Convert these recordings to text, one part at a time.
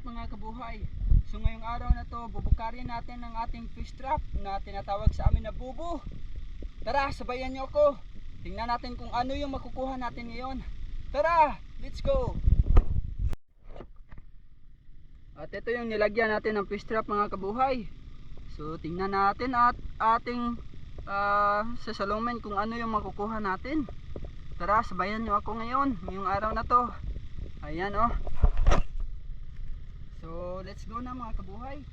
trap mga kabuhay. So ngayong araw na to, bubukarin natin ang ating fish trap na tinatawag sa amin na bubo. Tara, sabayan nyo ako. Tingnan natin kung ano yung makukuha natin ngayon. Tara, let's go! At ito yung nilagyan natin ng fish trap mga kabuhay. So tingnan natin at ating sasalungin kung ano yung makukuha natin. Tara, sabayan nyo ako ngayon, ngayong araw na to. Ayan oh. So let's go na mga kabuhay.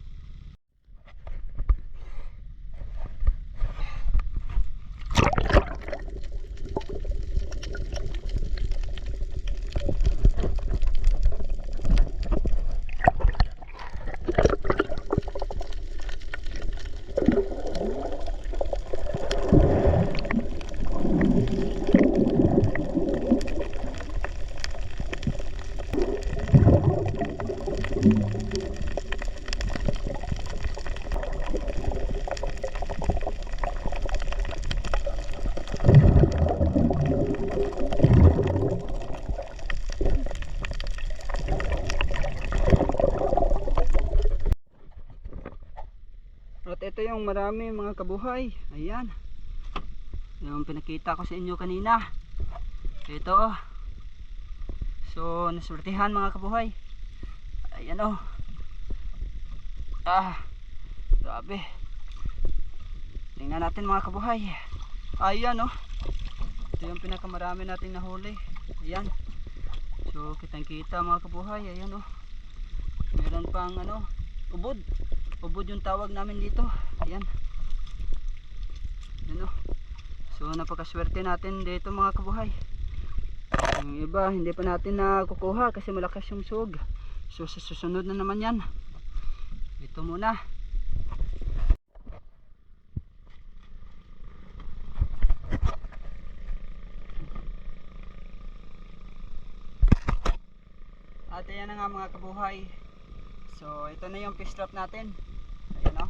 At ito yung marami mga kabuhay. Ayan. Yung pinakita ko sa inyo kanina. Ito oh. So naswertihan mga kabuhay. Ayan oh. Grabe. Tingnan natin mga kabuhay. Ayan oh. Ito yung pinakamarami nating nahuli. Ayan. So kitang kita mga kabuhay. Ayan oh. Meron pang ano, ubod. Ubod yung tawag namin dito. Ayan. Ayan oh. So napakaswerte natin dito mga kabuhay. Yung iba hindi pa natin nakukuha kasi malakas yung sug. So sa susunod na naman yan. Ito muna. At ayan na nga mga kabuhay. So ito na yung fish trap natin. Ayan o.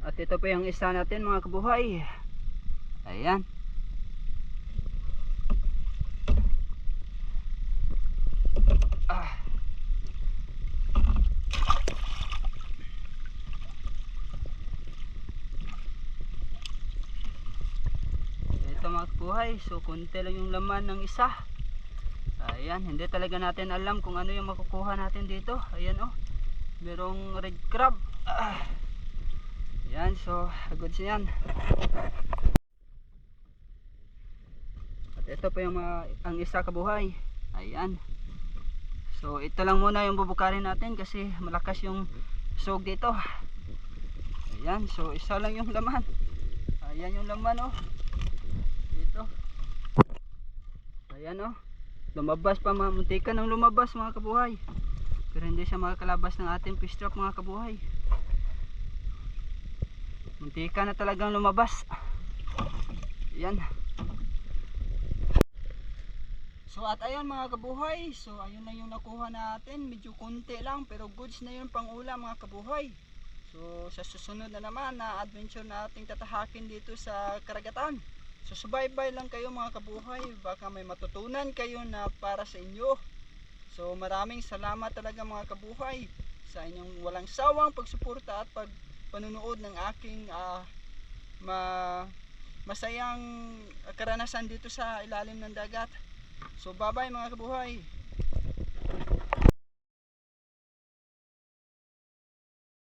At ito pa yung isa natin mga kabuhay. Ayan. Ito mga kabuhay. So konti lang yung laman ng isa. Ayan. Hindi talaga natin alam kung ano yung makukuha natin dito. Ayan oh. Merong red crab. Ayan, so goods yan. At ito pa yung ang isa kabuhay. Ayan. So ito lang muna yung bubukarin natin kasi malakas yung sug dito. Ayan, so isa lang yung laman. Ayan yung laman oh. Dito. Ayan oh. Lumabas pa, muntika ng lumabas mga kabuhay. Pero hindi siya makakalabas ng ating fish trap mga kabuhay. Muntika na talagang lumabas. Ayan. So at ayun mga kabuhay. So ayun na yung nakuha natin. Medyo konti lang pero goods na yun pang ulam mga kabuhay. So sa susunod na naman na adventure na ating tatahakin dito sa karagatan. So subaybay lang kayo mga kabuhay. Baka may matutunan kayo na para sa inyo. So maraming salamat talaga mga kabuhay sa inyong walang sawang pagsuporta at panunood ng aking masayang karanasan dito sa ilalim ng dagat. So bye bye mga kabuhay.